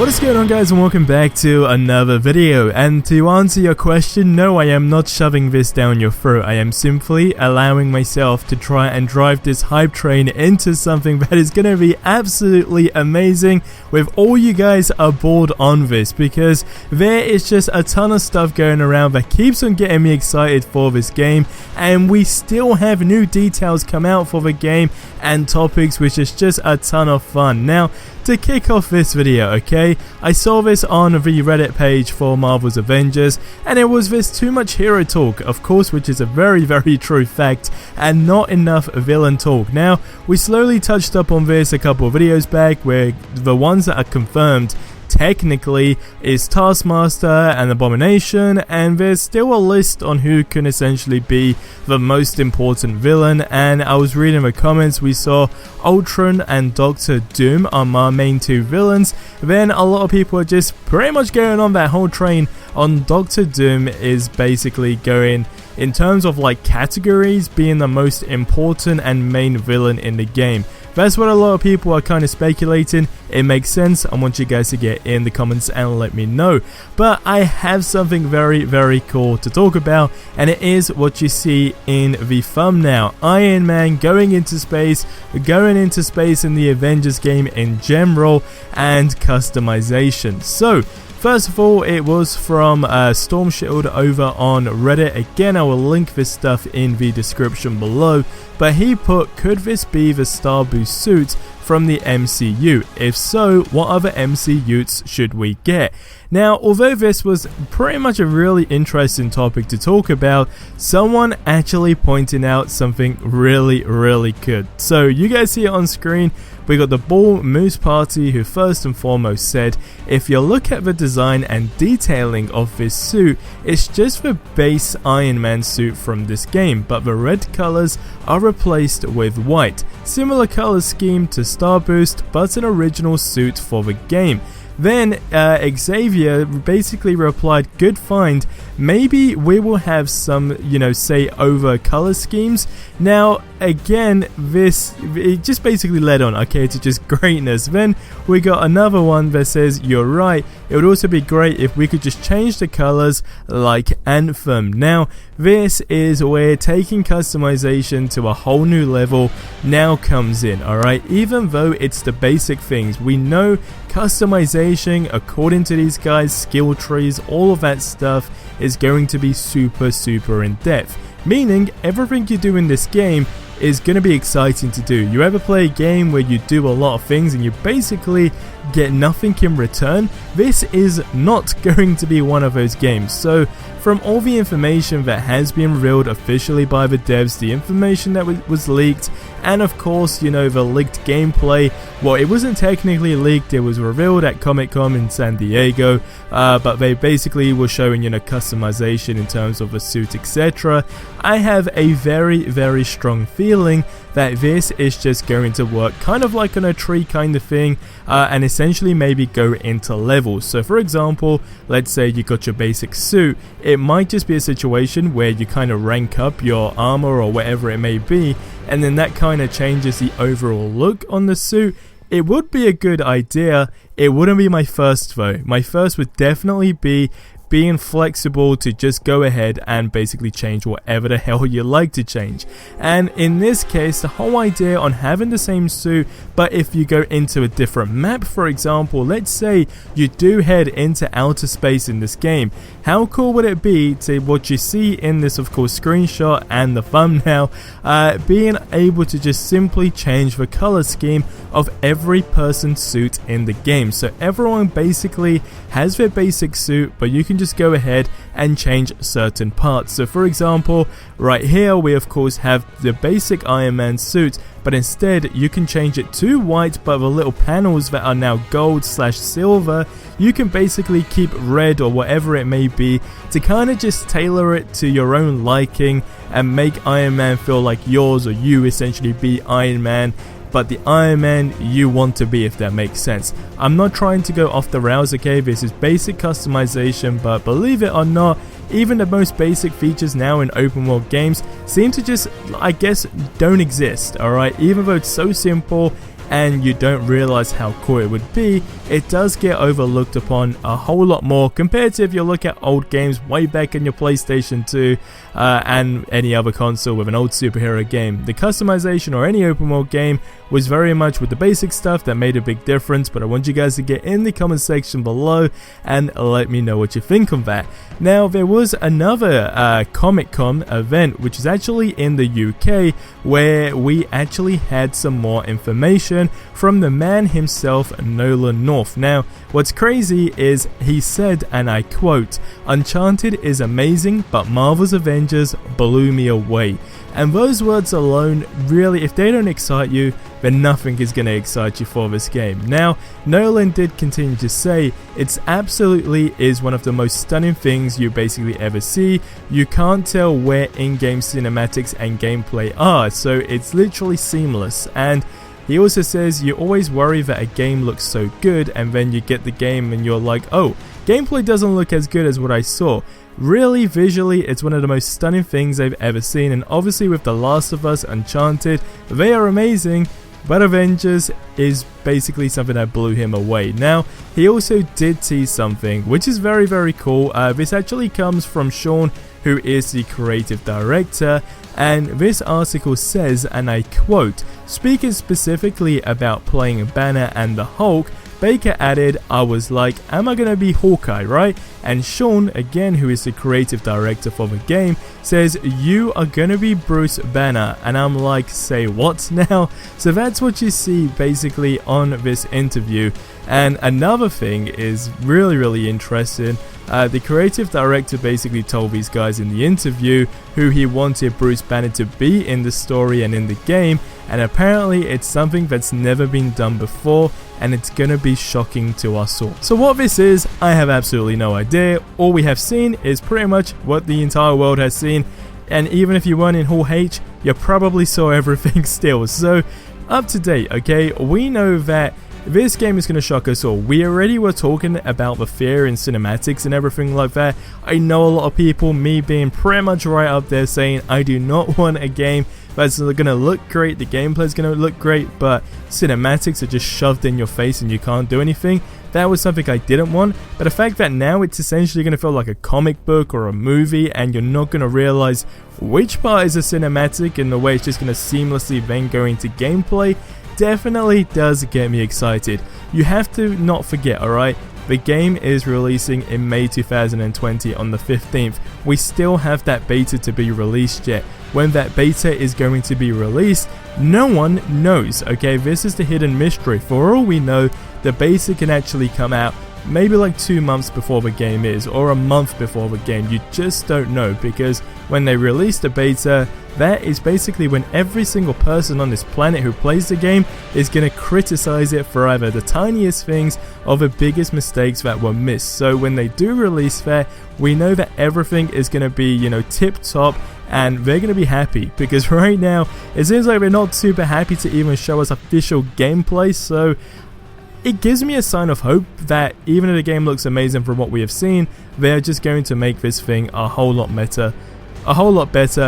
What is going on, guys, and welcome back to another video. And to answer your question, no, I am not shoving this down your throat. I am simply allowing myself to try and drive this hype train into something that is going to be absolutely amazing with all you guys aboard on this, because there is just a ton of stuff going around that keeps on getting me excited for this game, and we still have new details come out for the game and topics, which is just a ton of fun. Now, to kick off this video, okay, I saw this on the Reddit page for Marvel's Avengers, and it was this too much hero talk, of course, which is a very true fact, and not enough villain talk. Now, we slowly touched up on this a couple of videos back, where the ones that are confirmed technically is Taskmaster and Abomination, and there's still a list on who can essentially be the most important villain. And I was reading the comments, we saw Ultron and Doctor Doom are my main two villains. Then a lot of people are just pretty much going on that whole train on Doctor Doom is basically going in terms of like categories being the most important and main villain in the game. That's what a lot of people are kind of speculating. It makes sense. I want you guys to get in the comments and let me know. But I have something very cool to talk about, and it is what you see in the thumbnail. Iron Man going into space in the Avengers game in general, and customization. So, first of all, it was from Storm Shield over on Reddit. Again, I will link this stuff in the description below. But he put, could this be the Star Boost suit from the MCU? If so, what other MCUs should we get? Now, although this was pretty much a really interesting topic to talk about, someone actually pointed out something really good. So you guys see it on screen. We got the Ball Moose Party, who first and foremost said, if you look at the design and detailing of this suit, it's just the base Iron Man suit from this game, but the red colors are replaced with white. Similar color scheme to Star Boost, but an original suit for the game. Then Xavier basically replied, good find, maybe we will have some, say over color schemes. Now again, it just basically led on, okay, to just greatness. Then we got another one that says, you're right, it would also be great if we could just change the colors like Anthem. Now this is where taking customization to a whole new level now comes in, alright? Even though it's the basic things, we know customization, according to these guys, skill trees, all of that stuff is going to be super in depth. Meaning everything you do in this game is going to be exciting to do. You ever play a game where you do a lot of things and you basically get nothing in return? This is not going to be one of those games. So from all the information that has been revealed officially by the devs, the information that was leaked, and of course, the leaked gameplay, well, it wasn't technically leaked, it was revealed at Comic-Con in San Diego, but they basically were showing, customization in terms of the suit, etc. I have a very strong feeling that this is just going to work kind of like on a tree kind of thing, and essentially maybe go into levels. So for example, let's say you got your basic suit, it might just be a situation where you kind of rank up your armor or whatever it may be, and then that kind of changes the overall look on the suit. It would be a good idea. It wouldn't be my first though. My first would definitely be being flexible to just go ahead and basically change whatever the hell you like to change. And in this case, the whole idea on having the same suit, but if you go into a different map, for example, let's say you do head into outer space in this game, how cool would it be to what you see in this, of course, screenshot and the thumbnail, being able to just simply change the color scheme of every person's suit in the game. So everyone basically has their basic suit, but you can just go ahead and change certain parts. So for example, right here we of course have the basic Iron Man suit, but instead you can change it to white, but the little panels that are now gold/silver, you can basically keep red or whatever it may be to kind of just tailor it to your own liking and make Iron Man feel like yours, or you essentially be Iron Man, but the Iron Man you want to be, if that makes sense. I'm not trying to go off the rails, okay? This is basic customization, but believe it or not, even the most basic features now in open world games seem to just, I guess, don't exist, alright? Even though it's so simple, and you don't realize how cool it would be, it does get overlooked upon a whole lot more compared to if you look at old games way back in your PlayStation 2 and any other console with an old superhero game. The customization or any open world game was very much with the basic stuff that made a big difference, but I want you guys to get in the comment section below and let me know what you think of that. Now, there was another Comic-Con event which is actually in the UK where we actually had some more information from the man himself, Nolan North. Now, what's crazy is he said, and I quote, "Uncharted is amazing, but Marvel's Avengers blew me away." And those words alone, really, if they don't excite you, then nothing is going to excite you for this game. Now, Nolan did continue to say, "It's absolutely is one of the most stunning things you basically ever see. You can't tell where in-game cinematics and gameplay are, so it's literally seamless." And he also says, "You always worry that a game looks so good, and then you get the game and you're like, oh, gameplay doesn't look as good as what I saw." Really, visually, it's one of the most stunning things I've ever seen, and obviously with The Last of Us, Uncharted, they are amazing, but Avengers is basically something that blew him away. Now, he also did tease something, which is very, very cool. This actually comes from Sean, who is the creative director, and this article says, and I quote, "Speaking specifically about playing Banner and the Hulk, Baker added, I was like, am I gonna be Hawkeye, right?" And Sean, again, who is the creative director for the game, says, "You are gonna be Bruce Banner." And I'm like, say what now? So that's what you see basically on this interview. And another thing is really, really interesting. The creative director basically told these guys in the interview who he wanted Bruce Banner to be in the story and in the game, and apparently it's something that's never been done before, and it's gonna be shocking to us all. So what this is, I have absolutely no idea. All we have seen is pretty much what the entire world has seen, and even if you weren't in Hall H, you probably saw everything still. So up to date, okay, we know that this game is going to shock us all. We already were talking about the fear in cinematics and everything like that. I know a lot of people, me being pretty much right up there, saying I do not want a game that's going to look great, the gameplay is going to look great, but cinematics are just shoved in your face and you can't do anything. That was something I didn't want, but the fact that now it's essentially going to feel like a comic book or a movie and you're not going to realize which part is a cinematic and the way it's just going to seamlessly then go into gameplay, definitely does get me excited. You have to not forget, alright, the game is releasing in May 2020 on the 15th. We still have that beta to be released yet. When that beta is going to be released, no one knows, okay? This is the hidden mystery. For all we know, the beta can actually come out maybe like 2 months before the game is, or a month before the game. You just don't know, because when they release the beta, that is basically when every single person on this planet who plays the game is going to criticize it for either the tiniest things or the biggest mistakes that were missed. So when they do release that, we know that everything is going to be, you know, tip top, and they're going to be happy, because right now it seems like they're not super happy to even show us official gameplay. So it gives me a sign of hope that even if the game looks amazing from what we have seen, they're just going to make this thing a whole lot better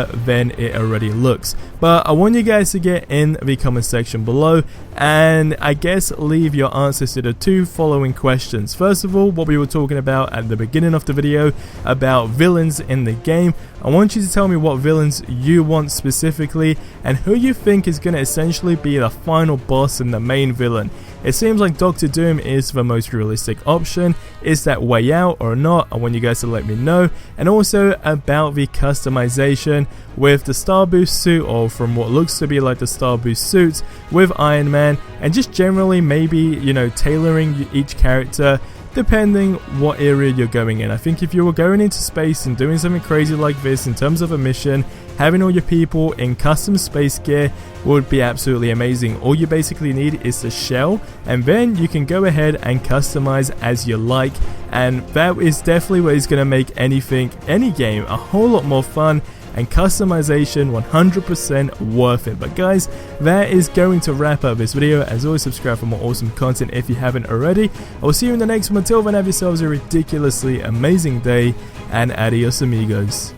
than it already looks. But I want you guys to get in the comment section below and I guess leave your answers to the 2 following questions. First of all, what we were talking about at the beginning of the video about villains in the game. I want you to tell me what villains you want specifically and who you think is going to essentially be the final boss and the main villain. It seems like Doctor Doom is the most realistic option. Is that way out or not? I want you guys to let me know. And also about the customization with the Star Boost suit, or from what looks to be like the Star Boost suits with Iron Man, and just generally maybe, you know, tailoring each character depending what area you're going in. I think if you were going into space and doing something crazy like this in terms of a mission, having all your people in custom space gear would be absolutely amazing. All you basically need is the shell, and then you can go ahead and customize as you like, and that is definitely what is going to make any game a whole lot more fun, and customization 100% worth it. But guys, that is going to wrap up this video. As always, subscribe for more awesome content if you haven't already. I will see you in the next one. Until then, have yourselves a ridiculously amazing day, and adios amigos.